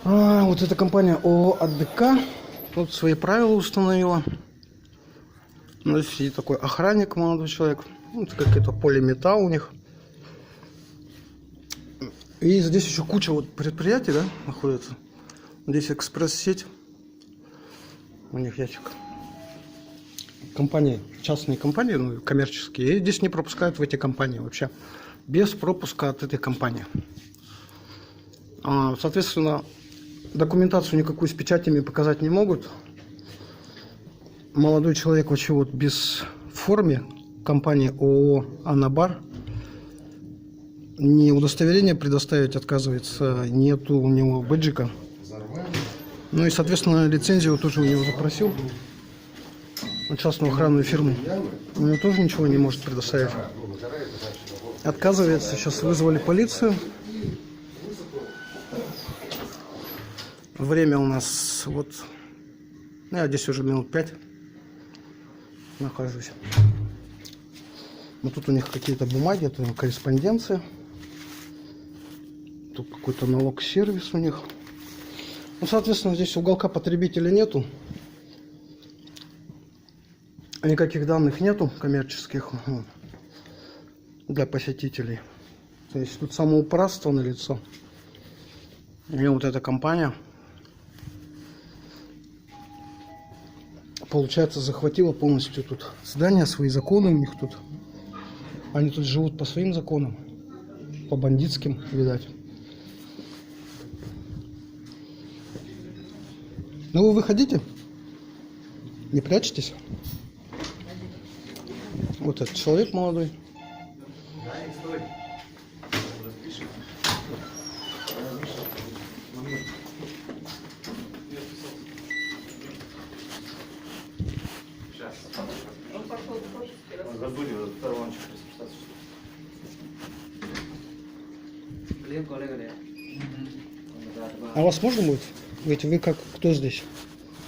Вот эта компания ООО АДК вот свои правила установила. Здесь сидит такой охранник, молодой человек. Вот какой-то полиметалл у них. И здесь еще куча вот предприятий, да, находится. Здесь экспресс-сеть. У них ящик. Компании, частные компании, ну, коммерческие. И здесь не пропускают в эти компании вообще. Без пропуска от этой компании. Соответственно, документацию никакую с печатями показать не могут. Молодой человек вообще вот без формы компании ООО «Анабар». Ни удостоверения предоставить отказывается, нету у него бэджика. Ну и, соответственно, лицензию тоже у него запросил. Частную охранную фирму. У него тоже ничего не может предоставить. Отказывается. Сейчас вызвали полицию. Время у нас вот... Я здесь уже минут 5 нахожусь. Но тут у них какие-то бумаги, это корреспонденция. Тут какой-то налог-сервис у них. Ну, соответственно, здесь уголка потребителя нету. Никаких данных нету коммерческих для посетителей. То есть тут самоуправство налицо. И вот эта компания, получается, захватила полностью тут здания, свои законы у них тут. Они тут живут по своим законам, по бандитским, видать. Ну вы выходите, не прячетесь. Вот этот человек молодой. А вас можно будет? Вы как, кто здесь?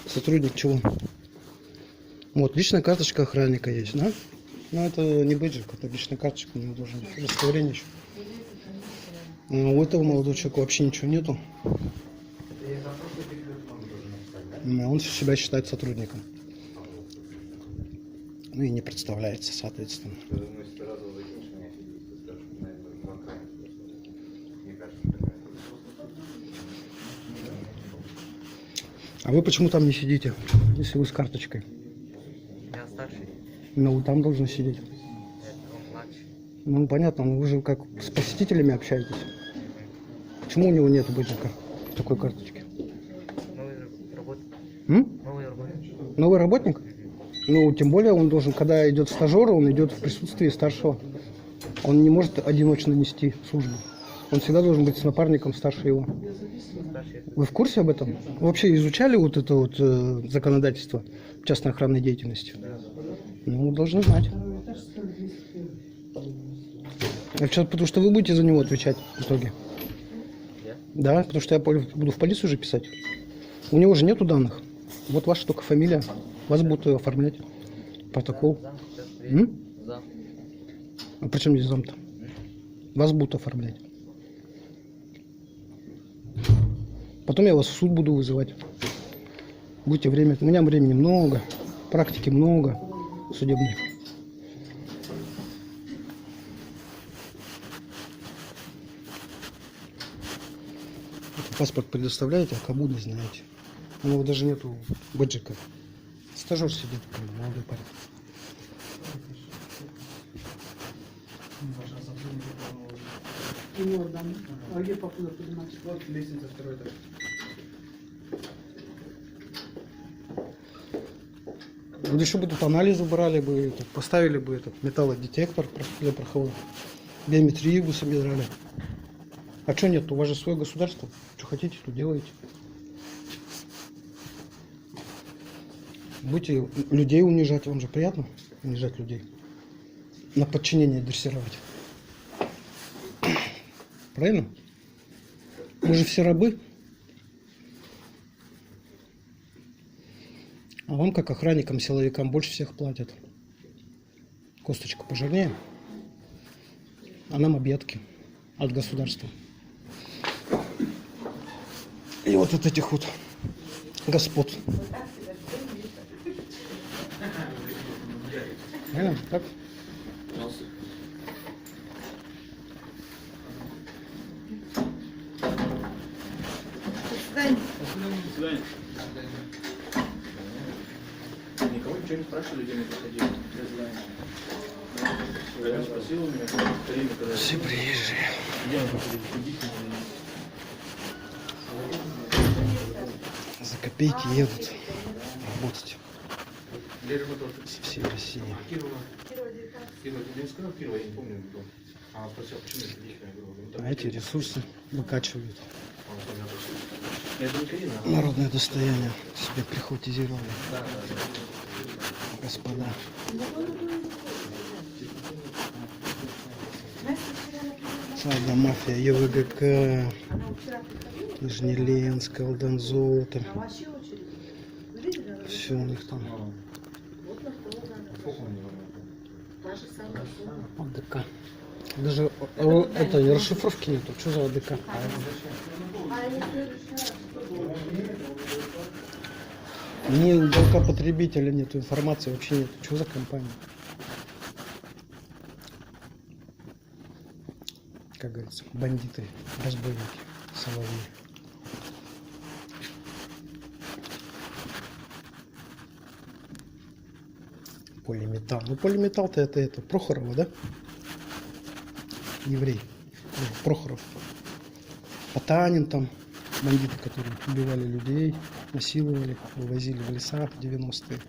Сотрудник чего? Вот, личная карточка охранника есть, да? Но это не бэджик, это личная карточка, у него должен быть удостоверение еще. У этого молодого человека вообще ничего нету. Он себя считает сотрудником. Ну и не представляется, соответственно. А вы почему там не сидите, если вы с карточкой? Я старший. Ну, вы там должны сидеть. Ну, понятно, но вы же как с посетителями общаетесь. Почему у него нет бэджика в такой карточке? Новый работник. Новый работник. Новый работник? Ну, тем более он должен, когда идет стажер, он идет в присутствии старшего. Он не может одиночно нести службу. Он всегда должен быть с напарником старше его. Вы в курсе об этом? Вы вообще изучали вот это вот законодательство частной охранной деятельности? Ну, должны знать. Потому что вы будете за него отвечать в итоге. Да, потому что я буду в полицию уже писать. У него же нету данных. Вот ваша только фамилия. Вас будут оформлять. Протокол. А при чем здесь зам-то? Вас будут оформлять. Потом я вас в суд буду вызывать. Будьте время. У меня времени много. Практики много. Судебной. Паспорт предоставляете, а кому не знаете. У него даже нету бэджика. Стажер сидит, молодой парень. А где покуда подниматься? Вот лестница, второй этаж. Вот еще бы тут анализы брали бы, поставили бы этот металлодетектор для прохода. Биометрию бы собирали. А что нет? У вас же свое государство. Что хотите, то делаете. Будете людей унижать, вам же приятно унижать людей. На подчинение дрессировать. Правильно? Мы же все рабы. А вам, как охранникам, силовикам, больше всех платят. Косточка пожирнее, а нам объедки. от государства. И вот этих вот господ. Так? Никого ничего не спрашивали, где мы проходили. Я спросил у меня, время, когда... Все приезжие. Где мы проходили? За копейки едут работать Где работал? со всей России. Кирова. Кирова, ты не сказал Кирова, я не помню, кто. А спросил, почему это личная группа? А эти ресурсы выкачивают. Это не Карина. Народное достояние себе прихватизировали. Господа. Ладно, мафия, ЕВГК, Нижнеленск, Алдан Золото. Все у них там. АДК. Даже это расшифровки нету. Что за АДК? Ни уголка потребителя нету, информации вообще нет. Что за компания? Как говорится, бандиты, разбойники, соловьи. Полиметалл. Ну, полиметалл-то это Прохорова, да? Еврей. Прохоров. Потанин там, бандиты, которые убивали людей, насиловали, вывозили в леса в 90-е.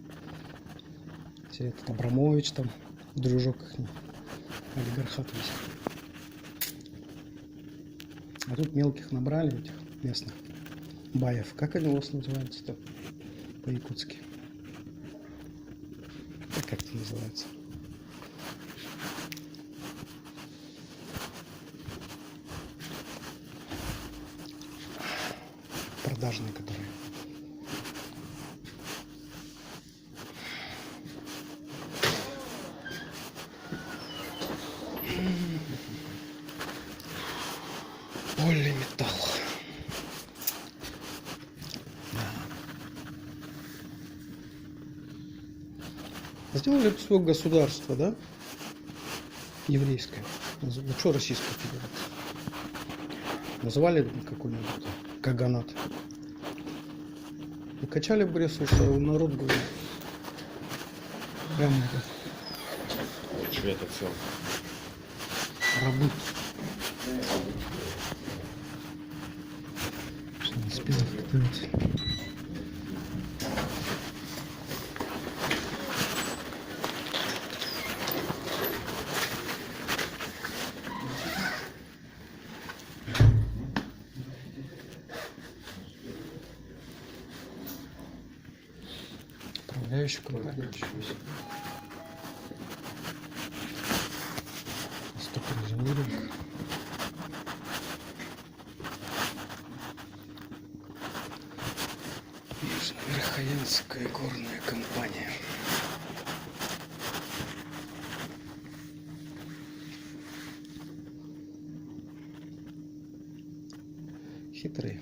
Все этот Абрамович там, дружок их, олигархат весь. А тут мелких набрали, этих местных баев. Как они у вас называются-то по-якутски? Как это называется? Продажные, которые. Полиметалл. Сделали свое государство, да? Еврейское. Ну что Российская Федерация? Назвали какой-нибудь Каганат. И качали бы ресурсы, а народ говорит. Прямо это. Что это все? Рабы. Что не спел готовить. Управляющий кругом. Стоп инжиниринг. Южно-Верхоянская горная компания. Хитрые.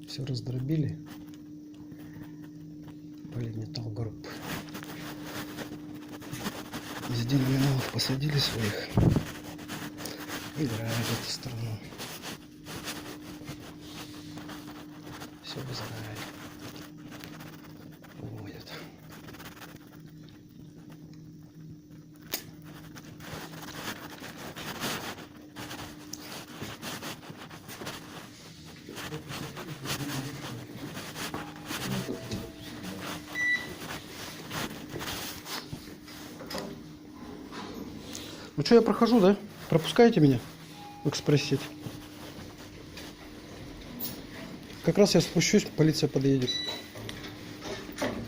Все раздробили. Полиметалл групп. Везде номиналов посадили своих. Играют эту страну. Все в Израиль. Уводят. Ну что, я прохожу, да? Пропускаете меня в экспресс-сеть? Как раз я спущусь, полиция подъедет.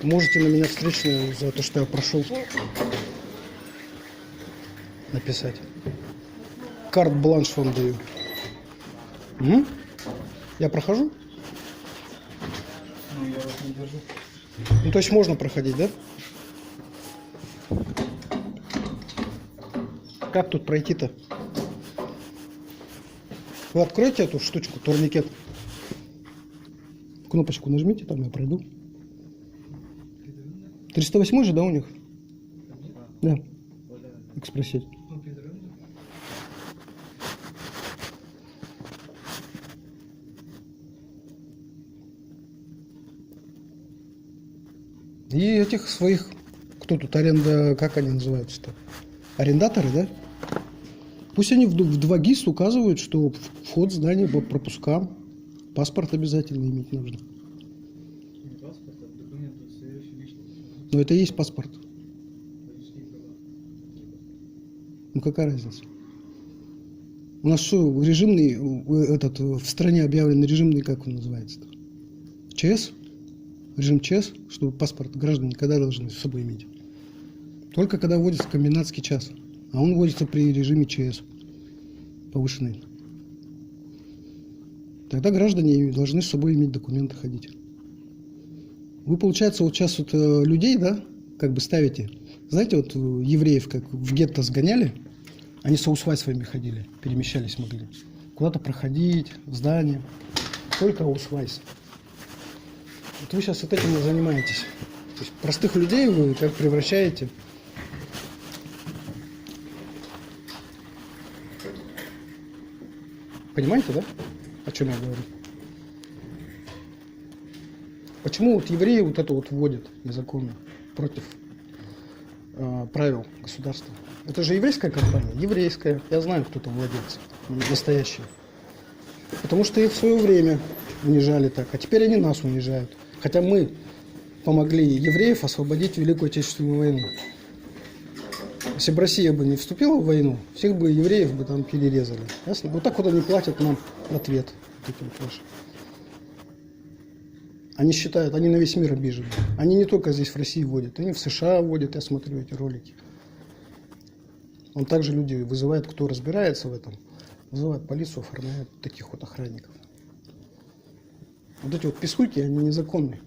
Можете на меня встречную за то, что я прошел, написать. Карт-бланш вам даю. Угу. Я прохожу? Ну, я вас не держу. Ну, то есть можно проходить, да? Как тут пройти-то? Вы откройте эту штучку, турникет. Кнопочку нажмите, там я пройду. 308 же, да, у них? Да. Экспресс-сеть. И этих своих, кто тут аренда, как они называются-то? Арендаторы, да? Пусть они в 2 ГИС указывают, что вход в здание по пропускам, паспорт обязательно иметь нужно. Не паспорт, а документ, удостоверяющий личность. Но это и есть паспорт. Водительские права. Ну какая разница? У нас что, режимный, в стране объявлен режимный, как он называется-то? ЧС? Режим ЧС, чтобы паспорт граждане когда должны с собой иметь? Только когда вводится комендантский час. А он вводится при режиме ЧС. Повышенный. Тогда граждане должны с собой иметь документы, ходить. Вы, получается, вот сейчас вот людей, да, как бы ставите. Знаете, вот евреев как в гетто сгоняли, они с аусвайсами ходили, перемещались могли. Куда-то проходить, в здание. Только аусвайс. Вот вы сейчас вот этим и занимаетесь. То есть простых людей вы как превращаете. Понимаете, да? О чем я говорю? Почему вот евреи вот это вот вводят незаконно против правил государства? Это же еврейская компания? Еврейская. Я знаю, кто там владелец. Настоящий. Потому что их в свое время унижали так. А теперь они нас унижают. Хотя мы помогли евреев освободить Великую Отечественную войну. Если бы Россия бы не вступила в войну, всех бы евреев бы там перерезали. Ясно? Вот так вот они платят нам в ответ. Вот эти вот ваши. Они считают, они на весь мир обижены. Они не только здесь в России вводят, они в США вводят, я смотрю эти ролики. Он также люди вызывает, кто разбирается в этом, вызывает полицию, оформляет таких вот охранников. Вот эти вот писульки, они незаконные.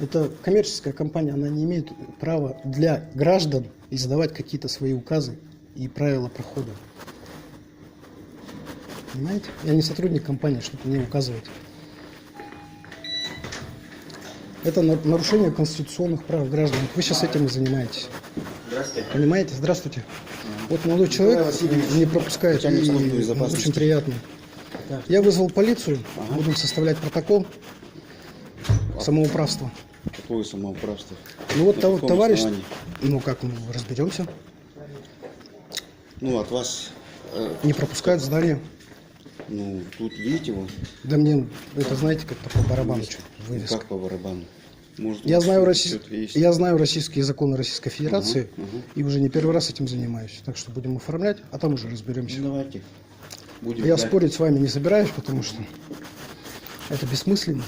Это коммерческая компания, она не имеет права для граждан издавать какие-то свои указы и правила прохода. Понимаете? Я не сотрудник компании, чтобы мне указывать. Это нарушение конституционных прав граждан. Вы сейчас этим и занимаетесь. Здравствуйте. Понимаете? Здравствуйте. Вот молодой человек не пропускает, и очень приятно. Я вызвал полицию, будем составлять протокол самоуправства. Какое самоуправство? Ну вот На того каком товарищ, основании? ну как, ну, разберемся, Ну, от вас, не пропускают в здание. ну, тут видите его, Да мне, это знаете, как-то по барабану что, вывеска. как по барабану. Может, Я у вас знаю, что-то есть? я знаю российские законы Российской Федерации Ага. и уже не первый раз этим занимаюсь. Так что будем оформлять, а там уже разберемся. Ну, давайте. Будем Я ждать. спорить с вами не собираюсь, потому что это бессмысленно.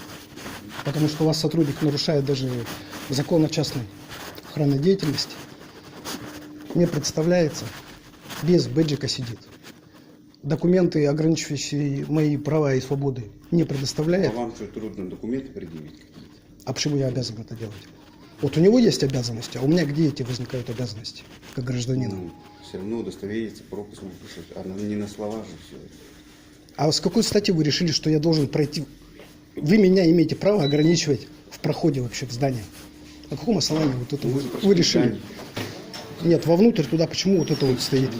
Потому что у вас сотрудник нарушает даже закон о частной охранной деятельности. Не представляется, без бэджика сидит. Документы, ограничивающие мои права и свободы, не А предоставляет. вам что, трудно документы предъявить какие-то? А почему я обязан это делать? Вот у него есть обязанности, а у меня где эти возникают обязанности, как гражданина? Ну, все равно удостовериться, пропуск выпишет, а не на слова же все. А с какой стати вы решили, что я должен пройти? Вы меня имеете право ограничивать в проходе вообще в здание. На каком основании вот это вы решили? Нет, вовнутрь туда почему вот это вот стоит?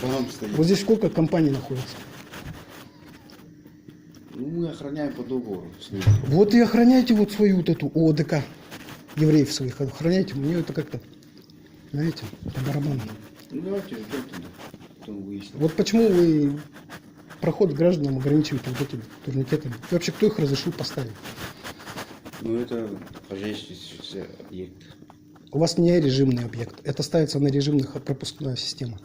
Шлагбаум стоит. Вот здесь сколько компаний находится? Ну, мы охраняем по договору с ним. Вот и охраняйте вот свою вот эту ОДК, евреев своих, охраняйте. Мне это как-то, знаете, по барабану. Ну, давайте ждем тогда, потом выясним. Вот почему вы проход гражданам ограничиваете вот этими турникетами? И вообще, кто их разрешил поставить? Ну, это хозяйственный объект. У вас не режимный объект. Это ставится на режимных пропускная система.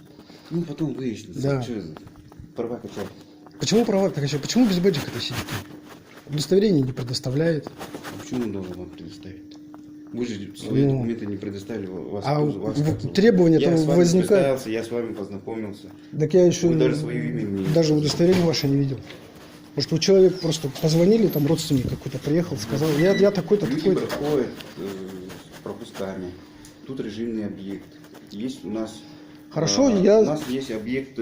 Ну, потом выяснится. Да. Что это? Права качать. Почему права так еще? Почему без бэджика-то сидит? Удостоверение не предоставляет. А почему он должен вам предоставить? Вы же свои Ну, документы не предоставили. Вас, а вас как-то- требования-то я с вами возникают. представился, я с вами познакомился. Так я еще Вы даже свое имя не даже удостоверение ваше не видел. Может, вы человек просто позвонили, там родственник какой-то приехал, сказал, я такой-то, Люди такой-то. проходят с пропусками. Тут режимный объект. Есть у нас... Хорошо, у я... нас есть объект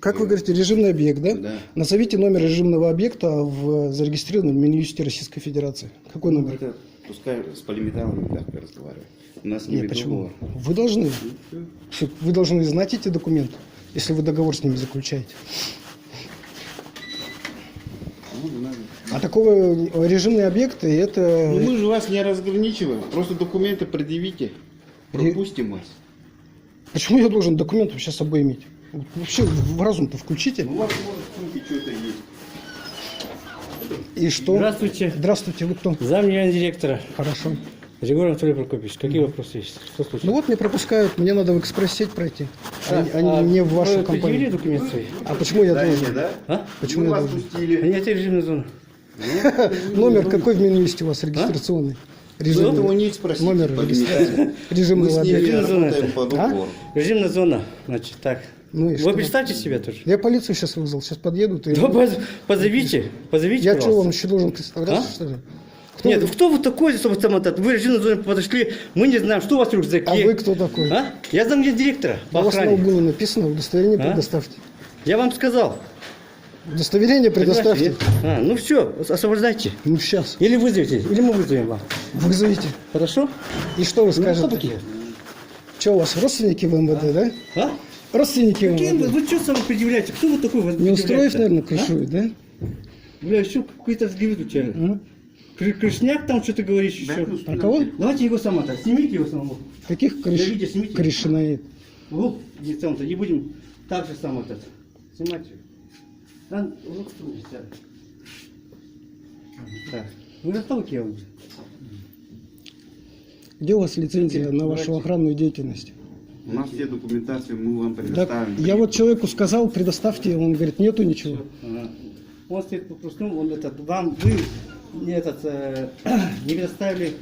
Как вы говорите, режимный объект, да? Да. Назовите номер режимного объекта в зарегистрированном Минюсте Российской Федерации. Какой номер? Это пускай с полиметаллами мягко разговаривают. У нас не Нет, почему? договор. Вы должны. Вы должны знать эти документы, если вы договор с ними заключаете. Ну, не надо. А такого режимные объекты это... Ну, мы же вас не разграничиваем. Просто документы предъявите. Пропустим вас. Почему я должен документы вообще с собой иметь? Вообще в разум-то включите. Ну, у вас может в сумке что-то есть. И что? Здравствуйте. Здравствуйте, вы кто? Зам гендиректора. Хорошо. Григорий Анатольевич Прокопьевич. Какие вопросы есть? Что случилось? Ну вот меня пропускают, мне надо в экспресс-сеть пройти, а не в вашу вы предъявили компанию. документы свои? А почему я должен? Да? А? Почему Мы я вас должен? пустили. Принятие режимной зоны. Номер какой в Минюсте у вас регистрационный? Это у них спросите. Номер по регистрации. Мы Режимного с ними объекта. работаем по А? договору. Режимная зона. Значит, так. Ну и Вы что? представьте себя тоже. Я полицию сейчас вызвал, сейчас подъедут. И... Да, позовите. Позовите, Я что, вам пожалуйста. еще должен представляться, А? что ли? Кто Нет, вы? ну кто вы такой, чтобы там это? Вы в режимной зоне подошли, мы не знаем, что у вас в рюкзаке. А вы кто такой? А? Я зам гендиректора по У вас на охране. лбу написано, удостоверение А? предоставьте. Я вам сказал. Удостоверение предоставьте. А, ну все, освобождайте. Ну сейчас. Или вызовите, или мы вызовем вам. Вызовите. Хорошо? И что вы Ну, кто скажете? такие? Что у вас, родственники в МВД, да? А? Родственники в Какие вы, МВД. вы что сами предъявляете? Кто вы такой? Не устроив, наверное, крышует, да? Бля, еще какой-то взгляд у тебя. А? Крышняк там что-то говоришь еще. Про кого? Давайте его самого-то, снимите его самого. Каких Я видео снимите. крышинаид? Вот, и сам-то, не будем так же сам этот. Снимать. Там, вот, так. Ну, готовы я уже. Где у вас лицензия на вашу Давайте. охранную деятельность? У нас все документации мы вам Так, предоставим. я вот человеку сказал, предоставьте, он говорит, нету ничего. Ага. Он стоит по-простому, он этот, вам, вы не, этот, не предоставили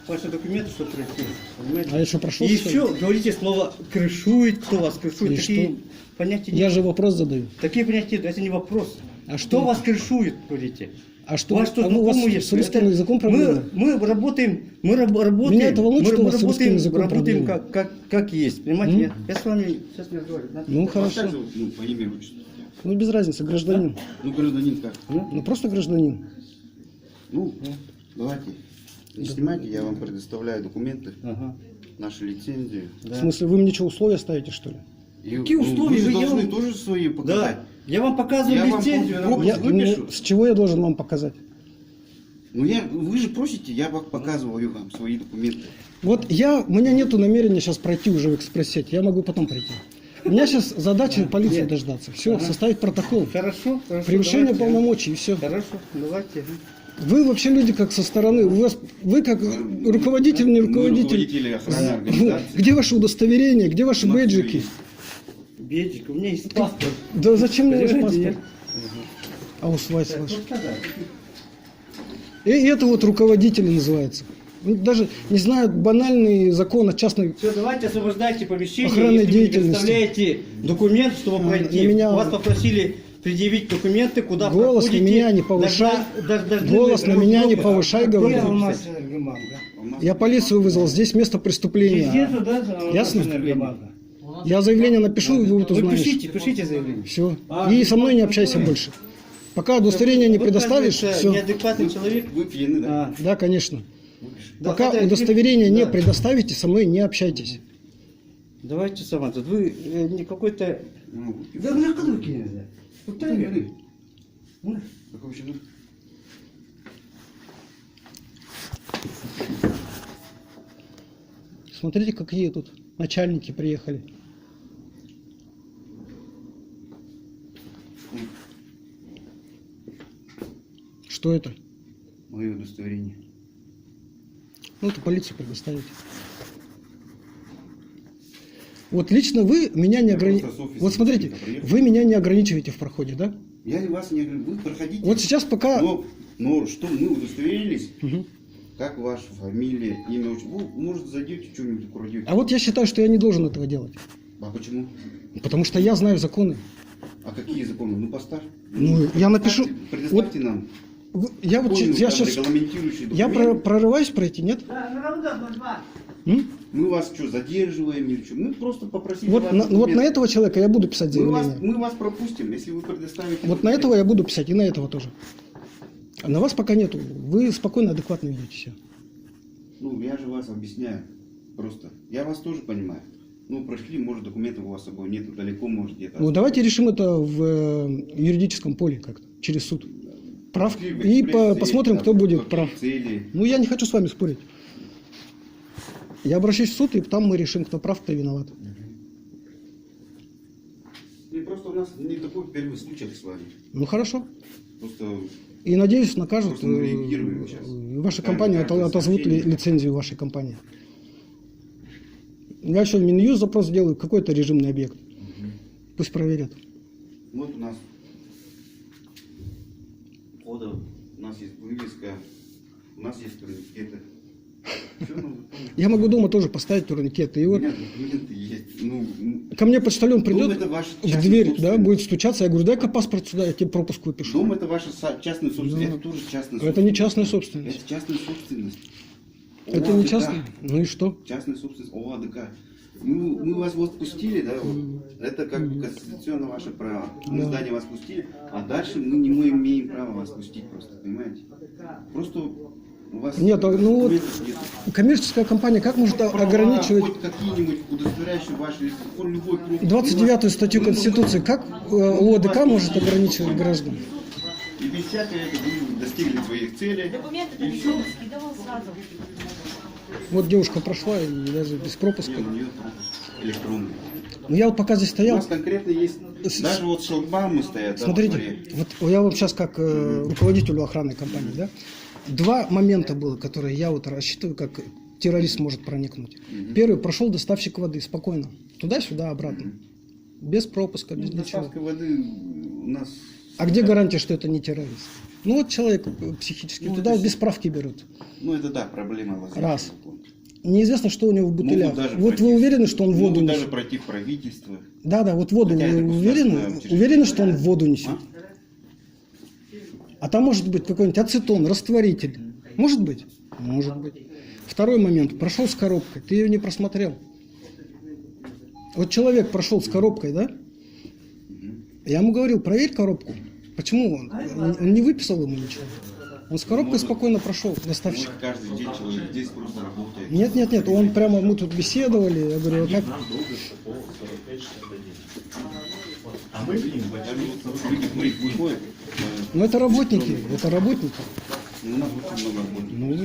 ваши документы, чтобы пройти. Понимаете? А я что, прошел? И что ли? еще говорите слово крышует, кто вас крышует. И Такие что? понятия Я нет. же вопрос задаю. Такие понятия, это не вопрос. А Что что? вас крышует, говорите? А что? У вас что, А у вас знакомые с русским Это- языком проблемы? Мы работаем, работаем. Меня это волнует, мы что у вас с русским работаем, языком работаем проблемы. как есть, понимаете? Я с вами сейчас не разговариваю. да? Ну Вас как хорошо. зовут? Ну, по имени отчеству. Ну без разницы, гражданин. Ну, гражданин как? Ну просто гражданин. Ну, давайте. Не снимайте, я вам предоставляю документы, Ага. наши лицензии. В смысле, вы мне что, условия ставите, что ли? И, Какие условия? Вы же Вы должны делаете? тоже свои показать. Да. Я вам показываю Я вам лицензию. пропуск работаю. Я, выпишу. с чего я должен вам показать? Ну, вы же просите, я вам показываю вам свои документы. Вот у меня нету намерения сейчас пройти уже в экспресс-сеть, я могу потом пройти. У меня сейчас задача полиции Нет. дождаться. Все, составить протокол. Хорошо, хорошо. Превышение давайте. полномочий, и все. Хорошо, давайте. Вы вообще люди как со стороны, вы как руководитель, не Мы руководитель. руководители охранной организации. Где ваше удостоверение, где ваши У нас бейджики? есть. Бедик, у меня есть паспорт. Да зачем мне ваш Понимаете, паспорт? нет? Аусвайс ваш. Вот тогда. И это вот руководители называется. Ну, даже не знают банальный закон о частной... Все, давайте освобождайте помещение. Охранной Если вы не деятельности. представляете документ, чтобы пройти. на меня- Вас попросили предъявить документы, куда Голос на проходите. меня не повышай. Голос на меня не повышай, говорю. У нас У нас- Я полицию вызвал, здесь место преступления. Ясно? Я заявление напишу, и вы вот Вы узнаете. пишите заявление. Все. И со мной не общайся больше. Пока удостоверение не Вы, предоставишь, кажется, все. неадекватный человек. Вы пьяны, да? А, Да, конечно. да, Пока хотя- удостоверение не да. предоставите, со мной не общайтесь. Давайте сама тут. Вы не какой-то. Ну, Да вы на кадуки нельзя. Вот так. пьяны. Ну, Какого чина? Смотрите, какие тут начальники приехали. Что это? Мое удостоверение. Ну, это полицию предоставите. Вот лично вы меня не Я ограничиваете. просто с офиса Вот смотрите, приехал. вы меня не ограничиваете в проходе, да? Я вас не говорю, вы проходите. Вот сейчас пока... Но что мы удостоверились, Мгм. как ваша фамилия, имя, отчество. Вы, может, зайдете, что-нибудь украдете. А вот я считаю, что я не должен этого делать. А почему? Потому что я знаю законы. А какие законы? Ну, поставь. Ну, я напишу... Предоставьте нам. Я вот Какой-нибудь я там сейчас... регламентирующий Я документ. прорываюсь пройти, нет? М? Мы вас что, задерживаем или что? Мы просто попросили Вот вас на, вот документы. на этого человека я буду писать мы вас, заявление. мы вас пропустим, если вы предоставите... Вот на этого я буду писать, и на этого тоже. А на вас пока нету. Вы спокойно, адекватно ведете себя. Ну, я же вас объясняю. Просто. Я вас тоже понимаю. Ну, прошли, может, документов у вас с собой нету, далеко, может, где-то. Ну, давайте решим это в юридическом поле как-то, через суд. Прав. Пошли в И экспресс-цели, посмотрим, там, кто будет какие прав. Цели. Ну, я не хочу с вами спорить. Я обращусь в суд, и там мы решим, кто прав, кто виноват. И просто у нас не такой первый случай с вами. Ну, хорошо. Просто И, надеюсь, накажут. Просто мы реагируем сейчас. Ваша Да, компания каждое отозвут сообщение. лицензию вашей компании. Я еще в Минюст запрос делаю, какой-то режимный объект. Пусть проверят. вот у нас входа, у нас есть вывеска, у нас есть турникеты. Всё, ну, Я могу дома тоже поставить турникеты. И у вот меня документы есть. Ну, ко мне почтальон придет это ваш в частный дверь, да, собственность. будет стучаться. Я говорю, дай-ка паспорт сюда, я тебе пропуск выпишу. Дом это ваша частная собственность. Ну, Это тоже частная Это не частная собственность. Это частная собственность. Это не ОАДК. частная. Ну и что? Частная собственность ОАДК. Мы вас вот пустили, да, вот. Это как конституционное ваше право. Мы Да. здание вас пустили, а дальше мы имеем право вас пустить просто, понимаете? Просто у вас Нет, ну вот документов нет. коммерческая компания как может ограничивать Хоть какие-нибудь удостоверяющие ваши, хоть любой пруф. 29-ю статью Мы- Конституции? Как ОАДК может ограничивать граждан? И без всякой это вы достигли своих целей. Документы-то не скидывал сразу. Вот девушка прошла и даже без пропуска. Нет, у нее пропуск электронный. Но я вот пока здесь У стоял, нас конкретно есть, даже вот шлагбаумы стоят. да, во смотрите, дворе. вот я вам сейчас как руководителю охранной компании, да, два момента было, которые я вот рассчитываю, как террорист может проникнуть. Первый, прошел доставщик воды спокойно, туда-сюда, обратно, без пропуска, без ничего. Доставка воды у нас... А где гарантия, что это не террорист? Ну вот человек психически, Ну, туда это без справки берут. Ну это да, проблема возникла. Раз. Неизвестно, что у него в бутылях. Могут даже Вот пройти- вы уверены, что он воду могут даже несет? пройти в правительство. Да, вот воду Хотя вы это уверены? государственное учреждение. Уверены, что он воду несет? А? А там может быть какой-нибудь ацетон, растворитель. Может быть? Может быть. Второй момент. Прошел с коробкой. Ты ее не просмотрел. Вот человек прошел с коробкой, да? Я ему говорил, проверь коробку. Почему он не выписал ему ничего? Он с коробкой Может, спокойно прошел, доставщик. Может, каждый день человек здесь просто работает. Нет, он прямо, мы тут беседовали, я говорю, а как? А мы видим, Выходит, Ну это работники. ну, у нас очень много работы. Ну,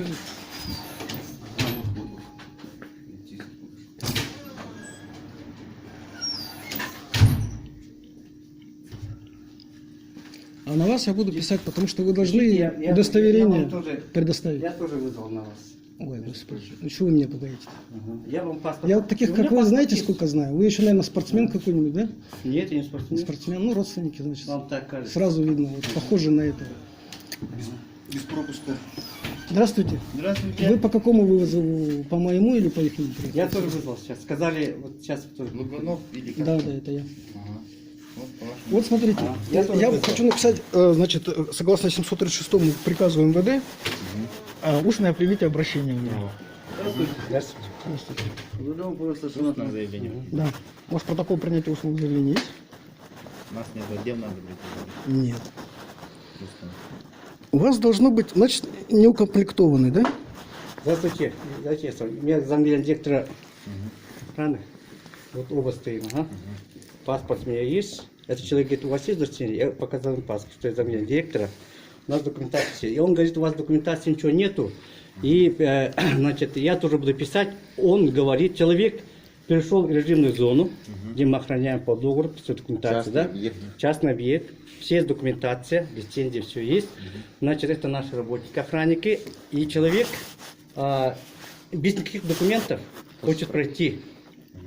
а на вас я буду писать, потому что вы должны Я удостоверение вам тоже- предоставить. Я тоже вызвал на вас. Ой, господи, ну что вы меня пугаете? Я вам паспорт. Я таких, У как меня вы, паспорт знаете, есть. сколько знаю? Вы еще, наверное, спортсмен какой-нибудь, да? Нет, я не спортсмен. Спортсмен, ну, родственники, значит. Вам так кажется. Сразу видно, вот, похоже на этого. Без пропуска. Здравствуйте. Здравствуйте. Вы по какому вывозу? По моему или по их? Я тоже вызвал сейчас. Сказали, вот сейчас тоже. Луганов или как? Да, это я. Ага. Вот, по-вашему. Вот смотрите, я я, тоже вызвал. хочу написать, значит, согласно 736 приказу МВД, устное привитие обращения у него. Здравствуйте. Да. У вас протокол принятия устного заявления есть? У нас нет, где надо быть? Нет. У вас должно быть, значит, неукомплектованный, да? Здравствуйте. Здравствуйте. У меня замдиректора охраны. Вот оба стоим. Ага. Паспорт у меня есть. Этот человек говорит, у вас есть удостоверение? Я показал ему паспорт, что я замдиректора. У нас документация. И он говорит, у вас документации ничего нету. И, значит, я тоже буду писать. Он говорит, человек перешел в режимную зону, где мы охраняем по договору, все документация, да? Частный объект. Все есть документация, лицензия, все есть. Значит, это наши работники, охранники. И человек без никаких документов хочет пройти.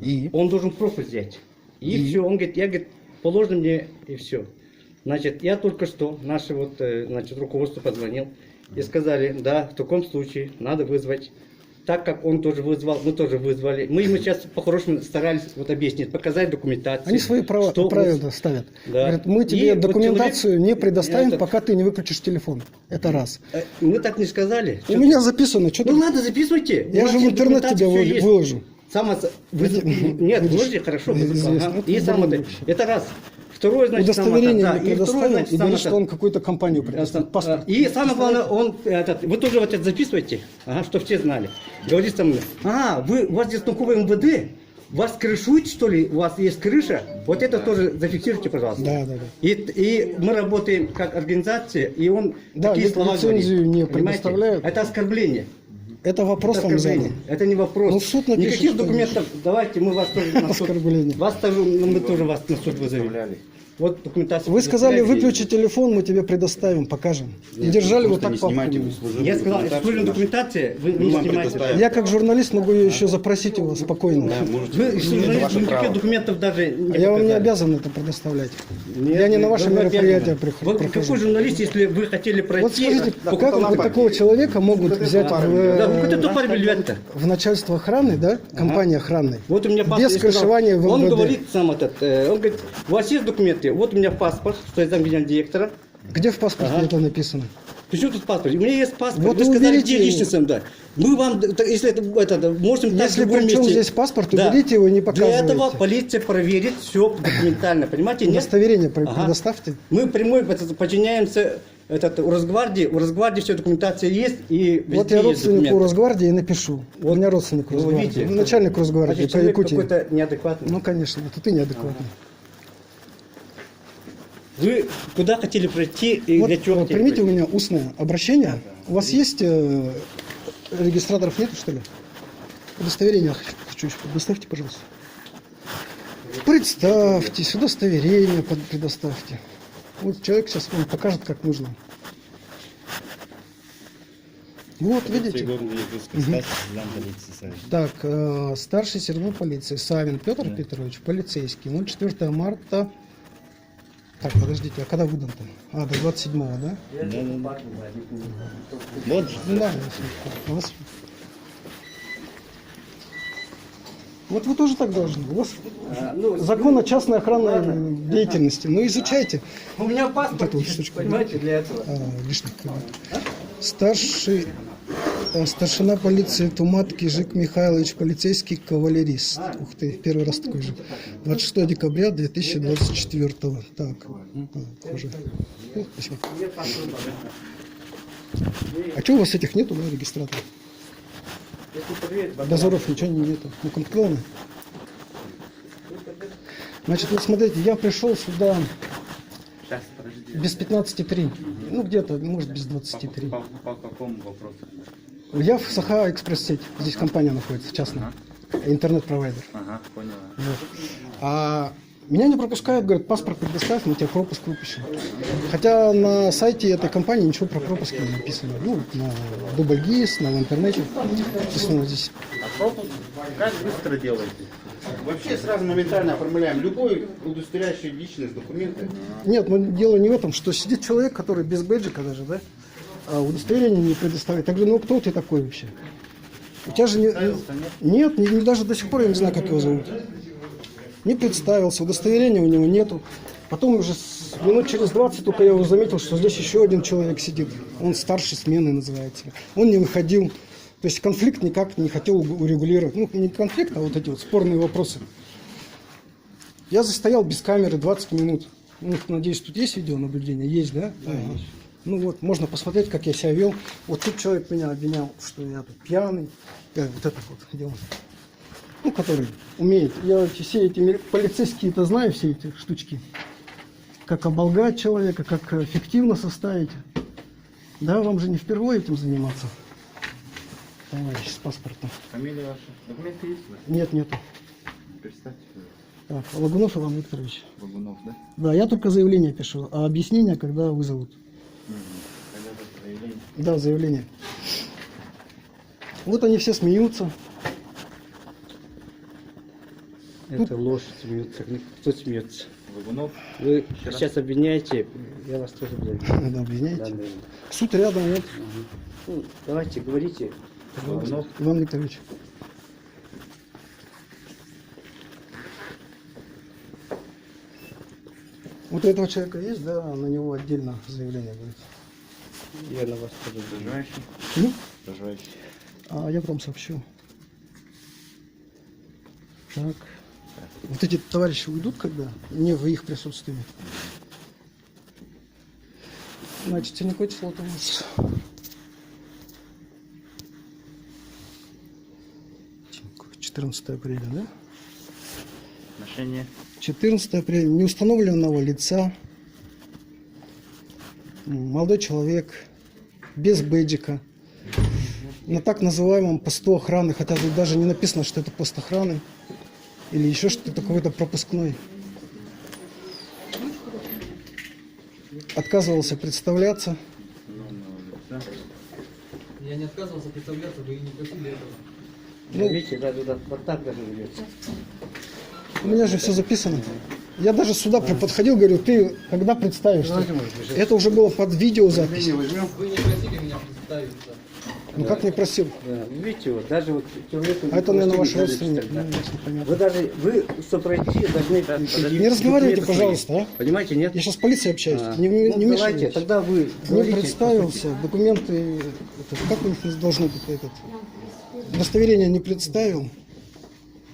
И? Он должен пропуск взять. И все. Он говорит, положено мне, и все. Значит, я только что, наше вот, значит, руководство позвонил. И сказали, да, в таком случае надо вызвать. Так как он тоже вызвал, мы тоже вызвали. Мы ему сейчас по-хорошему старались вот объяснить, показать документацию. Они свои права, что правила вот- ставят. Да. Говорят, мы И тебе вот документацию человек- не предоставим, этот- пока ты не выключишь телефон. Это раз. Мы так не сказали. У меня записано, что Ну ладно, записывайте. У Я вас же в есть интернет документация, тебя всё есть. выложу. Нет, подожди, хорошо. Известно. Ага. Это И сам удобно. это раз. Второе, значит, сам Удостоверение это, не да. И второе, предоставил значит, и сам говорит, что это. он какую-то компанию предоставил. Паспорт. И самое главное, он вы тоже вот это записываете, ага, чтобы все знали. Говорит со мной, у вас здесь знакомый МВД, вас крышует, что ли, у вас есть крыша, вот это тоже зафиксируйте, пожалуйста. Да. И мы работаем как организация, и он Да, такие слова лицензию говорит. не Понимаете? предоставляют. Это оскорбление. Это вопрос Это вам оскорбление. задан. Это не вопрос. Ну, в суд напишешь, Никаких что документов. Давайте мы вас тоже на суд. Оскорбление. Вас тоже, мы тоже вас на суд вызовем. Вот документация. Вы сказали, предоставляете. выключи телефон, мы тебе предоставим, покажем. И держали вот так папку. Я сказал, эксклюзивная документация, вы не снимаете. Я как журналист могу ее еще запросить у вас спокойно. Вы журналист, никаких документов даже не Я вам не показали. обязан это предоставлять. Нет, Я не на ваше вы мероприятие обязаны. Вот прихожу. какой журналист, если вы хотели пройти... Вот скажите, как вот такого человека могут взять Да, вы кто тупо ребята. в начальство охраны, да, компании охранной, Вот у меня паспорт. без я сказал, крышевания в Он МВД? говорит сам он говорит, у вас есть документы? Вот у меня паспорт, что я замгенерального директора. Где в паспорте это написано? Почему тут паспорт? У меня есть паспорт. Вот вы сказали, уберите где его. личность, да. Мы вам, если это можем так Если в любом при чем месте. здесь паспорт, уберите его и не Для показывайте. этого полиция проверит все документально, понимаете? Нет? Удостоверение Ага. предоставьте. Мы прямой подчиняемся у Росгвардии вся документация есть, и везде Вот я есть родственнику документы. Росгвардии и напишу. У меня родственник Вы Росгвардии. видите? Ну, начальник Росгвардии Значит, по человек Якутии. какой-то неадекватный. Ну, конечно, это ты неадекватный. Вы куда хотели пройти и Вот, для чего хотели примите у пройти? меня устное обращение. У вас есть регистраторов нету, что ли? Удостоверение хочу еще. Предоставьте, пожалуйста. Представьтесь, удостоверение предоставьте. Вот человек сейчас вам покажет, как нужно. Вот, видите? Так, старший сержант полиции Савин Петр Петрович, полицейский, 04 марта. Так, подождите, а когда выдан-то? До 27-го, да? Вот же. Ну да, у вас... Вот вы тоже так должны. У вас закон о частной охранной деятельности. Ну, изучайте. У меня Вот паспорт эту вот есть, штучку. понимаете, для этого. Лишних. Старшина полиции Тумат Кижик Михайлович, полицейский кавалерист. Ух ты, первый раз такой же. 26 декабря 2024. Так, уже. Спасибо. А что у вас этих нету, да, регистраторов? Дозоров ничего нету. Укомплектованы? Значит, вот смотрите, я пришел сюда без 15:03. Ну, где-то, может, без 23. По какому вопросу? Я в Саха экспресс-сеть. Здесь компания находится, частная. Интернет-провайдер. Ага, понял. Вот. А меня не пропускают, говорят, паспорт предоставь, мы тебе пропуск выпишем. Хотя на сайте этой компании ничего про пропуски не написано. Ну, на Дубльгиз, в интернете. Написано здесь. Как быстро делаете? Вообще сразу моментально оформляем любой удостоверяющий личность документы. Нет, но дело не в этом, что сидит человек, который без бэджика даже, да? А удостоверение не предоставляет. Так говорю, ну кто ты такой вообще? У тебя же нет, даже до сих пор я не знаю, как его зовут. Не представился, удостоверения у него нету. Потом уже минут через 20 только я его заметил, что здесь еще один человек сидит. Он старшей смены называется. Он не выходил. То есть конфликт никак не хотел урегулировать. Ну, не конфликт, а вот эти вот спорные вопросы. Я застоял без камеры 20 минут. Ну, надеюсь, тут есть видеонаблюдение? Есть, да? Да, есть. Ну вот, можно посмотреть, как я себя вел. Вот тут человек меня обвинял, что я тут пьяный. Вот это вот дело. Ну, который умеет. Я все эти полицейские-то знаю, все эти штучки. Как оболгать человека, как фиктивно составить. Да, вам же не впервые этим заниматься. Товарищ с паспортом. Фамилия ваша? Документы есть? Нет, нету. Представьте. Так, Лагунов Иван Викторович. Вагунов, да? Да, я только заявление пишу, а объяснение, когда вызовут. Когда это заявление? Да, заявление. Вот они все смеются. Это ложь, смеется. Кто смеется? Вагунов? Вы сейчас обвиняете, я вас тоже буду обвинять. Да, обвиняйте. Да, да. Суд рядом, вот. Ну, давайте, говорите. Вагунов? Иван Викторович. Вот у этого человека есть, да, на него отдельно заявление будет. Я на вас тоже буду. Проживающий? Ну, Проживающий. а я потом сообщу. Так. Вот эти товарищи уйдут когда? Не в их присутствии. Значит, сегодня какое число у нас? 14 апреля, да? Отношения. 14 апреля. Неустановленного лица. Молодой человек. Без бейджика. На так называемом посту охраны. Хотя тут даже не написано, что это пост охраны. Или еще что-то какой-то пропускной. Отказывался представляться. Я не отказывался представляться, вы и не просили этого. Ну, Видите, даже вот так даже ведется. У меня же все записано. Я даже сюда подходил, говорю, ты когда представишься? Это уже было под видеозапись. Вы не просили меня представиться. Ну как не просил? Да, видите, вот даже вот человеку... А это, наверное, ваш не дали родственник. читать, да. Ну, ясно, понятно. Вы даже, вы, что пройти, должны... Не разговаривайте, пожалуйста, а? Понимаете, нет? Я сейчас с полицией общаюсь. Не Ну, давайте, мешайте. тогда вы... Не говорите, представился, документы, как у них должно быть этот? Удостоверение не представил,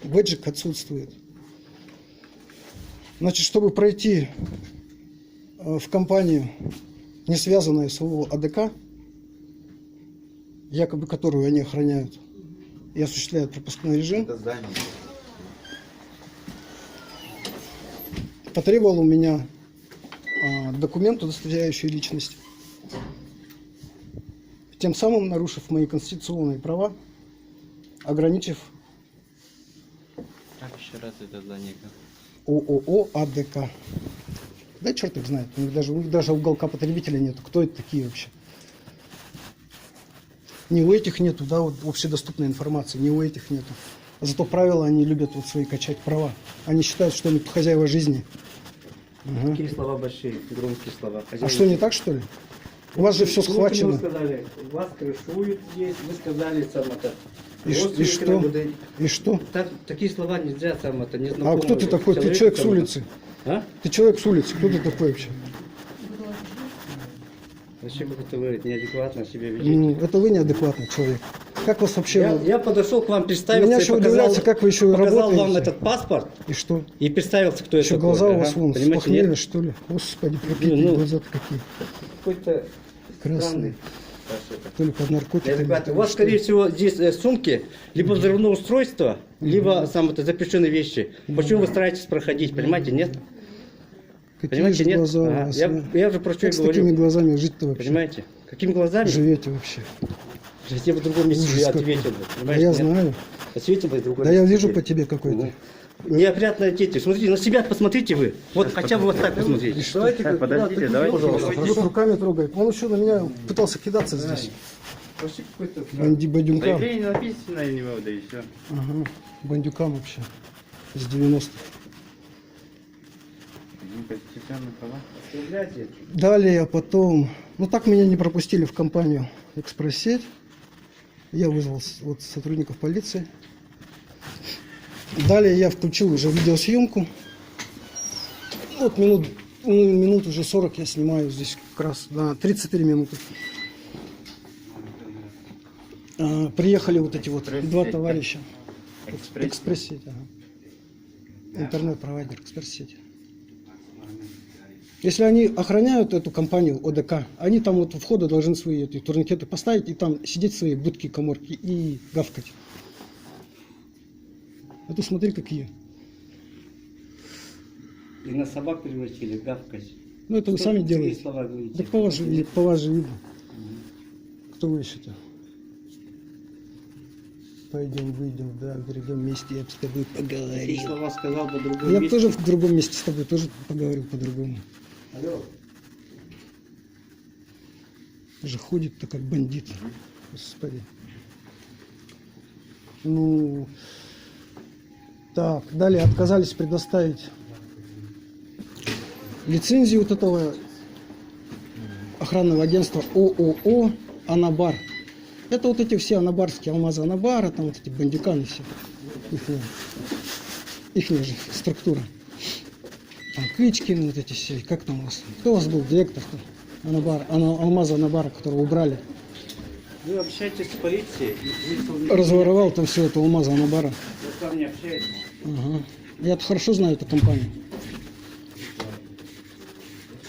бэджик отсутствует. Значит, чтобы пройти в компанию, не связанную с ООО АДК, якобы которую они охраняют и осуществляют пропускной режим, Это здание. потребовал у меня документ, удостоверяющий личность, тем самым нарушив мои конституционные права, ограничив Как еще раз это здание? ООО АДК. Да черт их знает, у них даже уголка потребителя нету. Кто это такие вообще? Ни у этих нету, да, вот общедоступной информации, ни у этих нету. Зато правила они любят вот свои качать права. Они считают, что они хозяева жизни. Ага. Такие слова большие, громкие слова. А что, не так, что ли? У вас же все Вы схвачено. сказали, вас крышуют здесь, вы сказали сам это. И родственники что? НКВД. И что? Такие слова нельзя сам это, не А кто ты такой? Ты человек с улицы. А? Ты человек с улицы. Кто ты такой вообще? Зачем как-то вы неадекватно себя ведете? Ну, это вы неадекватный человек. Как вас вообще... Я подошел к вам представиться Меня и еще показал, удивляется, как вы еще показал вам работаете. этот паспорт И что? и представился, кто Еще это глаза такой. у вас Ага. вон Понимаете, спохмели, нет? что ли? Господи, какие Ну, глаза какие. Какой-то Красные. странный. Только под наркотиками. Неадекватный. У вас, скорее всего, здесь сумки, либо взрывное устройство, либо сам это запрещенные вещи. Почему вы стараетесь проходить, понимаете, нет? Какие Понимаете, же нет? глаза у Ага. вас? Я уже про что Как с говорю. такими глазами жить-то вообще? Понимаете? Какими глазами? Живете вообще? Я бы в другом месте Ужас какой. ответил бы. Да Понимаете, я нет? знаю. Ответил бы в другом Да я месте. вижу по тебе какой ты. Неопрятные дети. Смотрите, на себя посмотрите вы. Вот хотя бы вот так посмотрите. Давайте, Так, подождите, давайте. пожалуйста. Вот руками трогает. Он еще на меня пытался кидаться здесь. Бандюкам. Заявление написано на него, да и все. Ага. Бандюкам вообще. С 90-х. Конституционные права. Далее потом... Ну так меня не пропустили в компанию «Экспресс-сеть». Я вызвал вот сотрудников полиции. Далее я включил уже видеосъемку. Вот минут уже 40 я снимаю здесь как раз на 34 минуты. Приехали вот эти вот два товарища. Экспресс-сеть. Ага. Интернет-провайдер «Экспресс-сеть». Если они охраняют эту компанию ОДК, они там вот у входа должны свои эти турникеты поставить и там сидеть в своей будке, каморке и гавкать. А ты смотри какие. И на собак превратили, гавкать. Ну это вы Что сами такие делаете. слова говорите? Да по вас же видно. Кто вы ищете? Пойдем, выйдем, да, в другом месте я бы с тобой Такие поговорил. слова сказал бы другой Я бы месте. тоже в другом месте с тобой тоже поговорил по-другому. Алло. Же ходит-то как бандит. Господи. Ну, так, далее отказались предоставить лицензию вот этого охранного агентства ООО «Анабар». Это вот эти все анабарские, алмазы Анабара, там вот эти бандюканы все. Ихняя же структура. Там Кычкин, вот эти все. Как там у вас? Кто у вас был директор-то? Анабар, алмаза Анабара, которого убрали. Вы общаетесь с полицией? Разворовал там все это алмаза Анабара. Вы с вами не общаетесь? Ага. Я хорошо знаю эту компанию.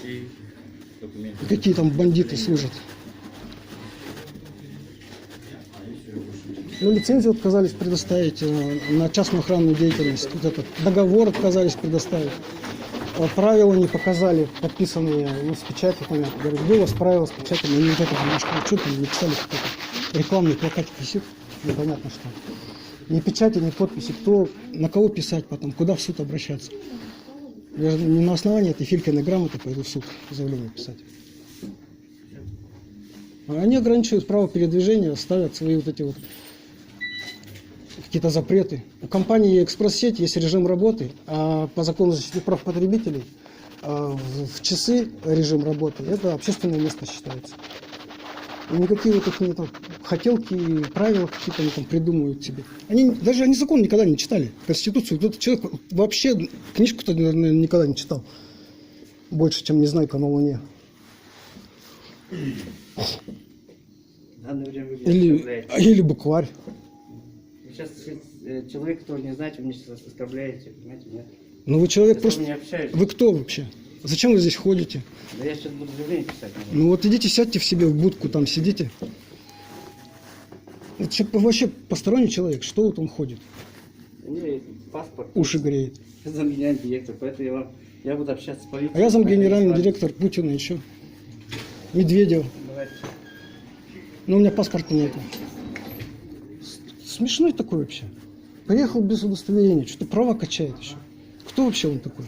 И документы. Какие там бандиты служат. Ну, лицензию отказались предоставить на частную охранную деятельность. Вот этот договор отказались предоставить. Правила не показали, подписанные с печатью. Говорю, где у вас правила с печатями? Они вот это немножко, что там написали, какой-то рекламный плакатик висит, непонятно что. Ни печати, ни подписи, кто, на кого писать потом, куда в суд обращаться. Я же не на основании этой Филькиной грамоты пойду в суд заявление писать. А они ограничивают право передвижения, ставят свои вот эти вот какие-то запреты. У компании «Экспресс-сеть» есть режим работы, а по закону защиты прав потребителей в часы режим работы это общественное место считается. И никакие вот их там хотелки, правила какие-то они там придумывают себе. Они закон никогда не читали, Конституцию. Этот человек вообще книжку-то, наверное, никогда не читал. Больше, чем «Незнайка на Луне». В данное время вы меня Или, оскорбляете. или букварь. Вы сейчас человек, кто не знаете, вы меня сейчас оскорбляете, понимаете, нет? Ну вы человек Я с просто... вами не общаюсь. Вы кто вообще? Зачем вы здесь ходите? Да я сейчас буду заявление писать. на вас. Ну вот идите, сядьте в себе в будку, там сидите. Это вообще посторонний человек, что вот он ходит? У меня есть паспорт. Уши греет. Я замгенеральный директор, поэтому я буду общаться с полицией. А я замгенеральный Поэтому директор Путина еще. Медведев. давайте. Но у меня паспорта нету. Смешной такой вообще. Приехал без удостоверения, что-то права качает еще. Кто вообще он такой?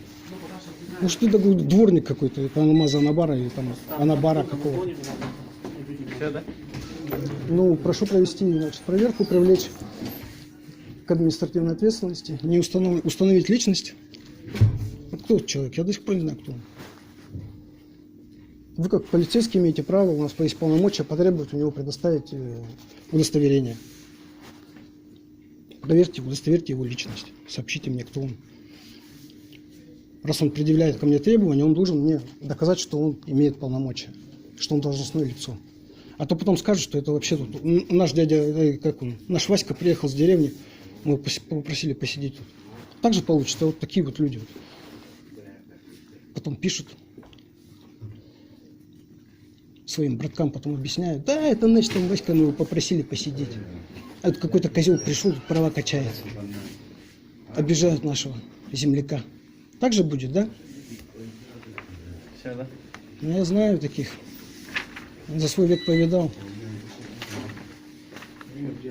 Может, ты такой дворник какой-то, это Алмаза Анабара или там Анабара какого. Все, да? Ну, прошу провести, значит, проверку, привлечь к административной ответственности, не установить личность. Вот кто этот человек? Я до сих пор не знаю, кто он. Вы как полицейский имеете право, у нас есть полномочия потребовать у него предоставить удостоверение. Проверьте, удостоверьте его личность. Сообщите мне, кто он. Раз он предъявляет ко мне требования, он должен мне доказать, что он имеет полномочия, что он должностное лицо. А то потом скажут, что это вообще тут наш дядя, как он, наш Васька приехал с деревни, мы попросили посидеть тут. Так же получится, вот такие вот люди. Потом пишут своим браткам, потом объясняют, да, это значит, там Васька, мы его попросили посидеть. А это какой-то козел пришел, тут права качает. Обижают нашего земляка. Так же будет, да? Все, да? Ну, я знаю таких. За свой век повидал.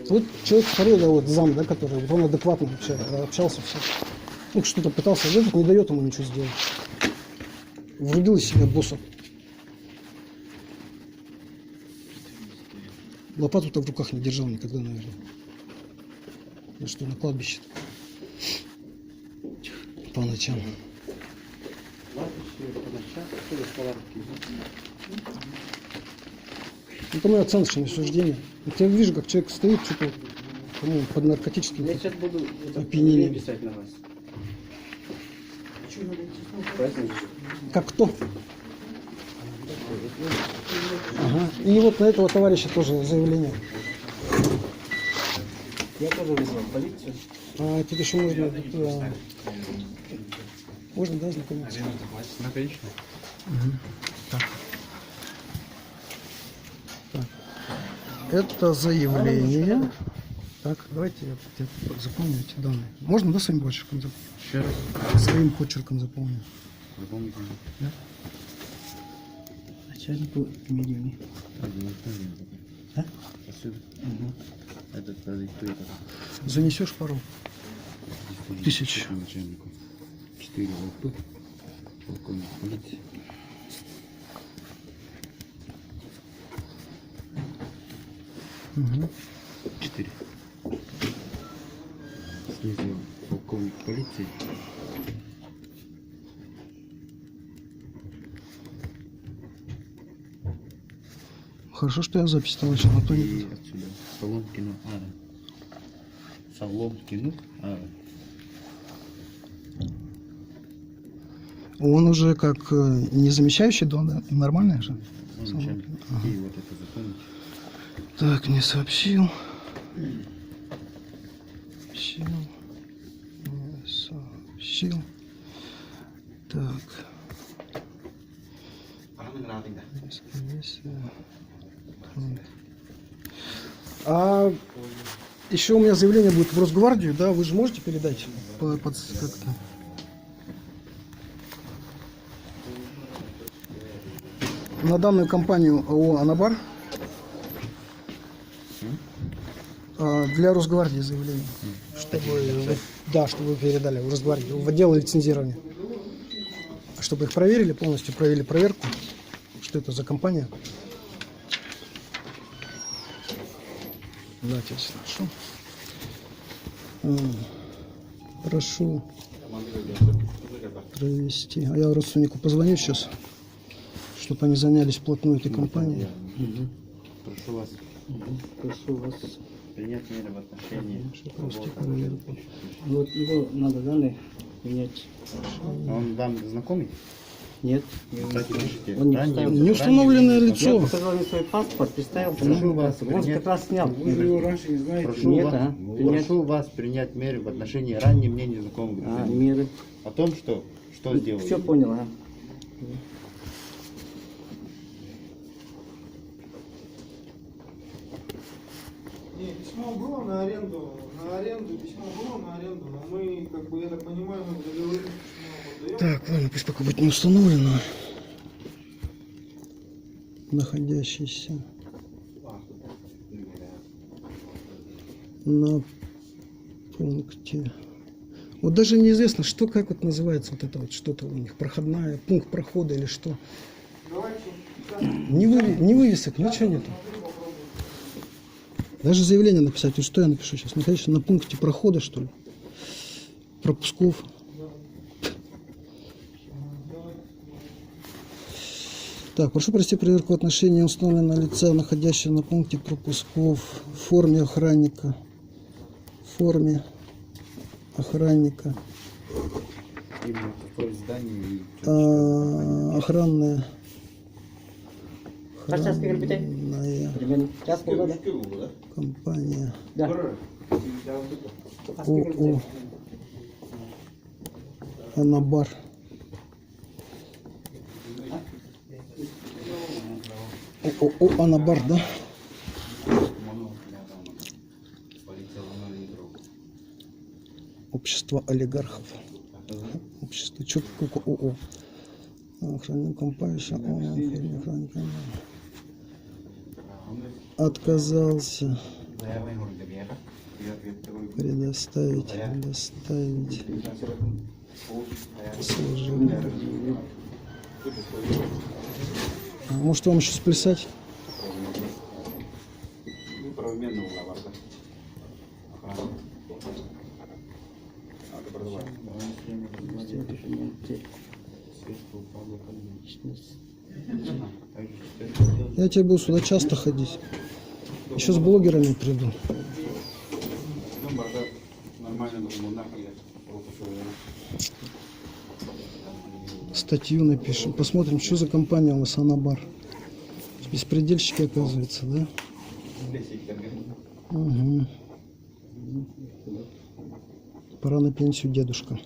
Вот человек второй, да, вот зам, да, который, вот он адекватно вообще общался все. Ну, что-то пытался сделать, не дает ему ничего сделать. Врубил из себя босса. Лопату-то в руках не держал никогда, наверное. Ну что, на кладбище по ночам. Это мое оценочное суждение. Вот я вижу, как человек стоит, что-то, по-моему, под наркотическим. Я сейчас буду Опьянение. заявление писать на вас. Поэтому Как кто? Ага. И вот на этого товарища тоже заявление. я тоже вызвал полицию. А тут еще можно... Можно, да, знакомиться? Ну, конечно. Так. Это заявление. Так, давайте я запомню эти данные. Можно, да, своим почерком заполнить? Еще раз. Своим почерком заполню. Запомните. Да? Начальник по медиуме. А? Отсюда. Это продиктует. Занесешь пару тысяч. Начальнику. 4 ЛП. Полковник полиции. Угу. 4. Снизу полковник полиции. Хорошо, что я запись товарищ Анатолий. И отсюда. Соломкину Ара. Соломкину Ара. Он уже как не замещающий, да? Нормальный же? Он начальник. И вот это запомните. Так, не сообщил. Сообщил. сил. Так. А еще у меня заявление будет в Росгвардию, да? Вы же можете передать как-то? На данную компанию ООО «Анабар» для Росгвардии заявление, чтобы, да, чтобы вы передали в Росгвардию, в отдел лицензирования, чтобы их проверили, полностью провели проверку, что это за компания. Давайте, хорошо. Прошу провести. А я родственнику позвоню сейчас, чтобы они занялись вплотную этой компанией. Прошу вас. Прошу вас. Принять меры в отношении. Вот его надо данные принять. Он вам знакомый? Нет. Кстати, пишите. Он не Ранее- представил. Неустановленное ранее- Я лицо. показал ему свой паспорт, представил. Прошу вас Он принять- как раз снял. Вы же его раньше не знаете. Прошу, Нет, вас, принять. прошу вас принять меры в отношении ранее мне незнакомых гражданина. Меры. О том, что сделали. Все понял, а? Не, письмо было на аренду, письмо было на аренду, но мы, как бы, я так понимаю, мы договорились, что мы его подаем. Так, ладно, пусть пока будет не установлено. Находящийся на пункте. Вот даже неизвестно, что, как вот называется вот это вот что-то у них, проходная, пункт прохода или что. Давайте, Не вывесок, ничего нету. Даже заявление написать. Вот что я напишу сейчас? Находящийся на пункте прохода, что ли? Пропусков. Так, прошу провести проверку в отношении установленного лица, находящего на пункте пропусков в форме охранника. В форме охранника. Именно какое здание и Охранная. Сейчас Охранная примерно час полгода. компания. Да. ООО «Анабар». ООО «Анабар», да? Общество олигархов. Общество. Что такое ООО? Охранная компания. Отказался предоставить служебное. А может вам еще сплясать? Я тебе буду сюда часто ходить. Еще с блогерами приду. Статью напишем. Посмотрим, что за компания у вас «Анабар». Беспредельщики, оказывается, да? Угу. Пора на пенсию, дедушка.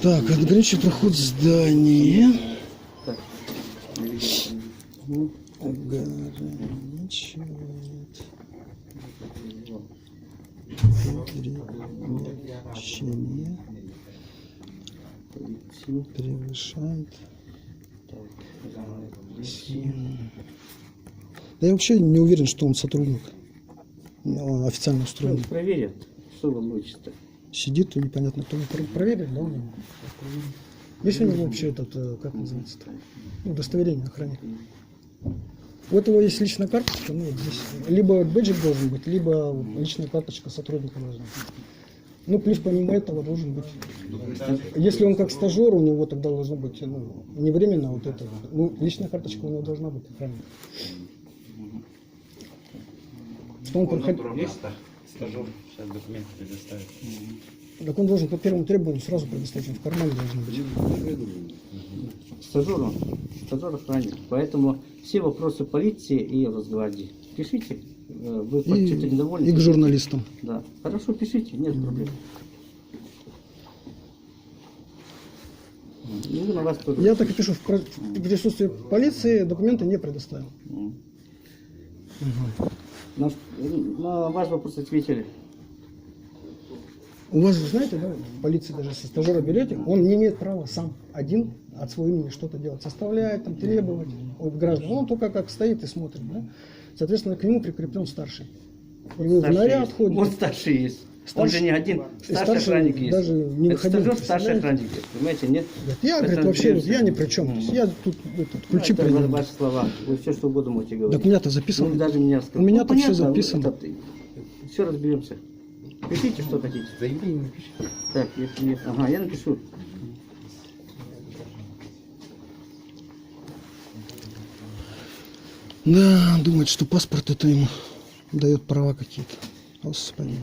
Так, ограничить проход здания. Ограничивает перемещение. Превышает. Да я вообще не уверен, что он сотрудник. Он официально устроен. Проверят, что вы будете-то. Сидит, и непонятно кто. Проверили, да, у него? Есть у него вообще этот, как называется-то? Ну, удостоверение охранника. Вот у него есть личная карточка, ну, вот здесь. Либо бэджик должен быть, либо личная карточка сотрудника должна быть. Ну, плюс помимо этого должен быть. Если он как стажер, у него тогда должно быть, ну, не временно вот это. Ну, личная карточка у него должна быть, правильно. Что он проходил. Стажер сейчас документы предоставит. Так он должен по первому требованию сразу предоставить, он в кармане должен быть. Стажер охранник. Поэтому все вопросы полиции и Росгвардии пишите. Вы чем-то недовольны? И к журналистам. Да. Хорошо, пишите, нет проблем. Ну, на вас тоже. Я так и пишу, в присутствии полиции документы не предоставил. На ваш вопрос ответили. У вас же, знаете, да, в полиции даже со стажера берете, он не имеет права сам один от своего имени что-то делать, составлять, там, требовать от граждан. Он только как стоит и смотрит, да? Соответственно, к нему прикреплен старший. И вы в наряд ходите. Вот старший есть. Он Старший- же не один. и Старший старший охранник есть. даже не Это выходил, стажер, старший представляете? охранник есть. Понимаете, нет? Я, говорит, Это вообще, вот, интересно. я ни при чем. То есть я тут ключи Это принял. ваши слова. Вы все, что угодно можете говорить. Так у меня-то записано. Ну, даже меня сказали. У меня тут понятно, все записано. Все разберемся. Пишите, что хотите. Заявление напишите. Так, ага, я напишу. Да, думает, что паспорт это ему дает права какие-то. Господи.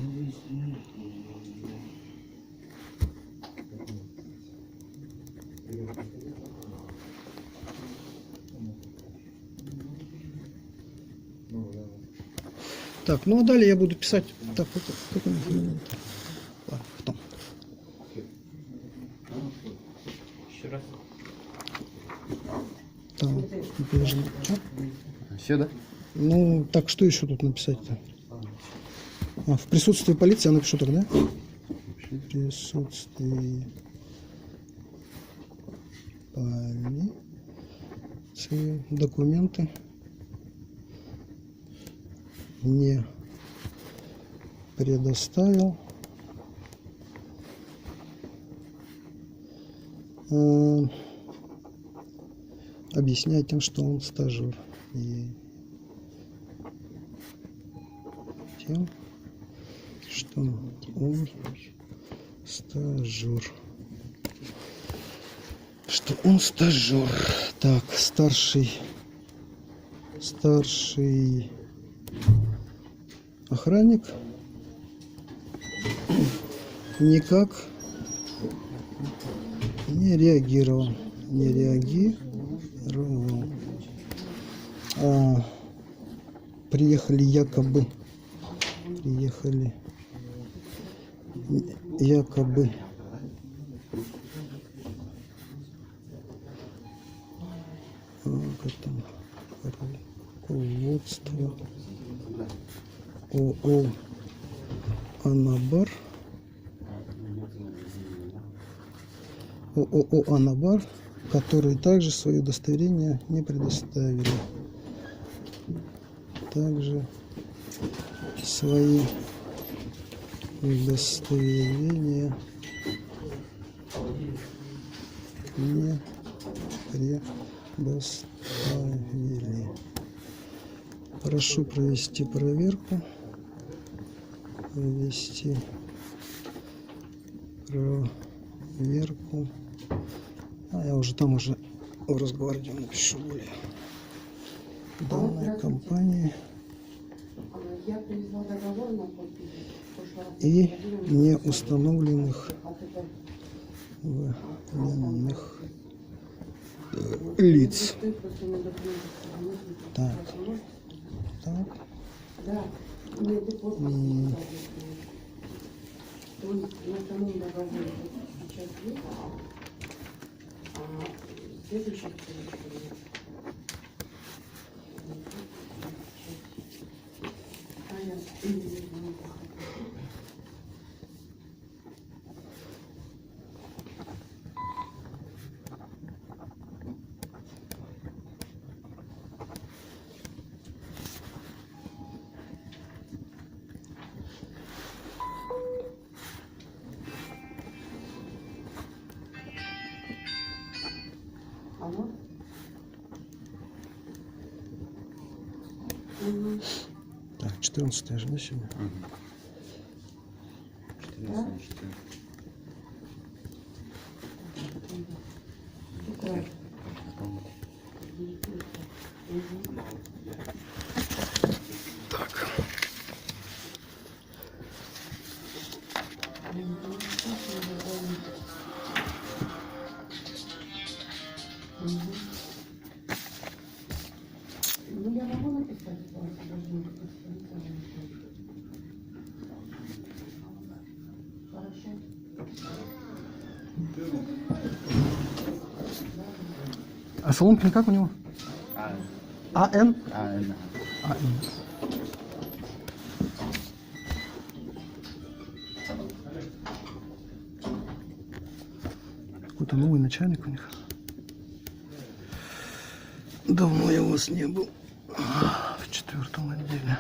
Так, ну а далее я буду писать. Так, вот как у меня фамилия? Ладно, потом. Еще раз. Так, не положено. Чё? Все, да? Ну, так, что еще тут написать-то? В присутствии полиции я напишу тогда? В присутствии полиции документы не предоставил. Объясняя тем, что он стажер. И тем, что он стажер. Что он стажер. Так, старший охранник никак не реагировал. Приехали якобы руководство ООО «Анабар», которые также свои удостоверения не предоставили. Также свои удостоверения не предоставили. Прошу провести проверку. Я уже там в Росгвардию напишу более. Данной компании и не установленных военных лиц. Так. Так, 14 же, да, сегодня? Ну, я могу написать, просто даже не Хорошо. А Соломкин как у него? АН? АН. АН. Какой-то новый начальник у них. Давно я у вас не был. В 4-м отделе.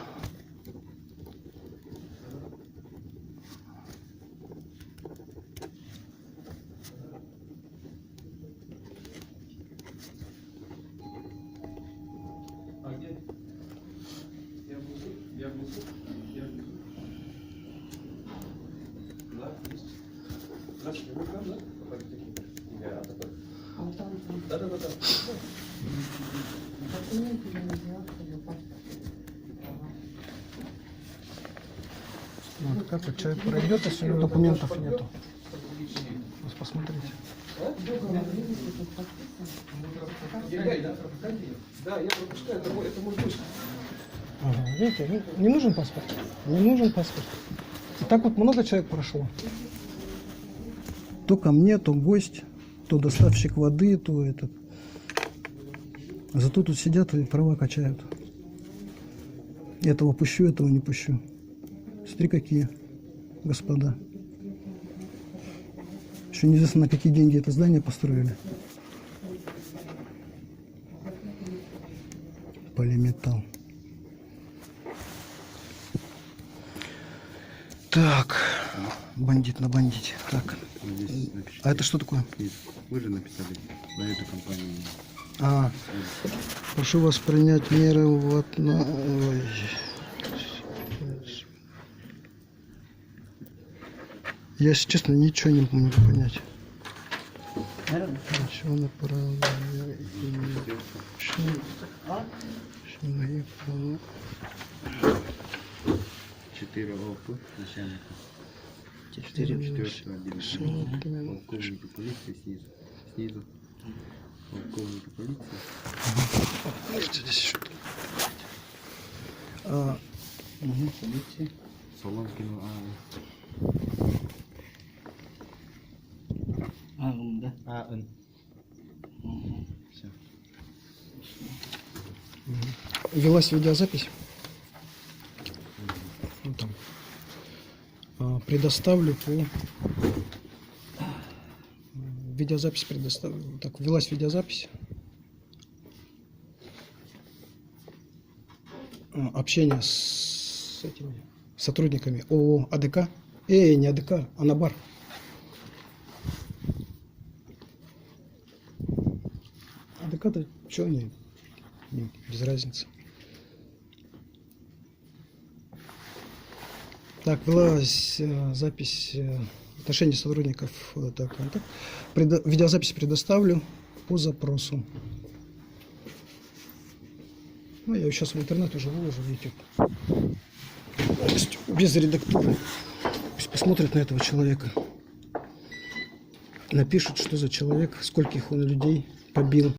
А где? Я внизу. Я внизу. Я внизу. Да, есть. Здравствуйте, вы там, да? Я такой. А там, Да. документы я не взяла, чтобы паспорт. Вот как вот человек пройдет, если у него документов нету. Вот посмотрите. Договор видите, тут подписан. Да, я пропускаю, это мой гость. Ага, видите, не нужен паспорт. Не нужен паспорт. И так вот много человек прошло. То ко мне, то гость, то доставщик воды, то этот. Зато тут сидят и права качают. Этого пущу, этого не пущу. Смотри, какие господа. Еще неизвестно, на какие деньги это здание построили. Полиметалл. Так, бандит на бандите. Так, Здесь напишите. а это что такое? Нет, вы же написали на эту компанию. А, прошу вас принять меры в Ой. Я, если честно, ничего не могу понять. Ничего направлено. 4 ОП начальника. 4 4-го отделения. Полковника полиции снизу. Снизу. Полковника полиции. Здесь что-то. Полиции. Соломкину АН. Да. АН. Все. Велась видеозапись. Ну, там. Предоставлю по... Видеозапись предоставлю. Так, велась видеозапись. Общение с этими сотрудниками ООО АДК. Не АДК, Анабар. АДК-то что они? Без разницы. Так, велась запись отношений сотрудников. Так, контакт. Видеозапись предоставлю по запросу. Ну, я ее сейчас в интернет уже выложу, в YouTube. То есть без редактуры. Пусть посмотрят на этого человека. Напишут, что за человек, скольких он людей побил.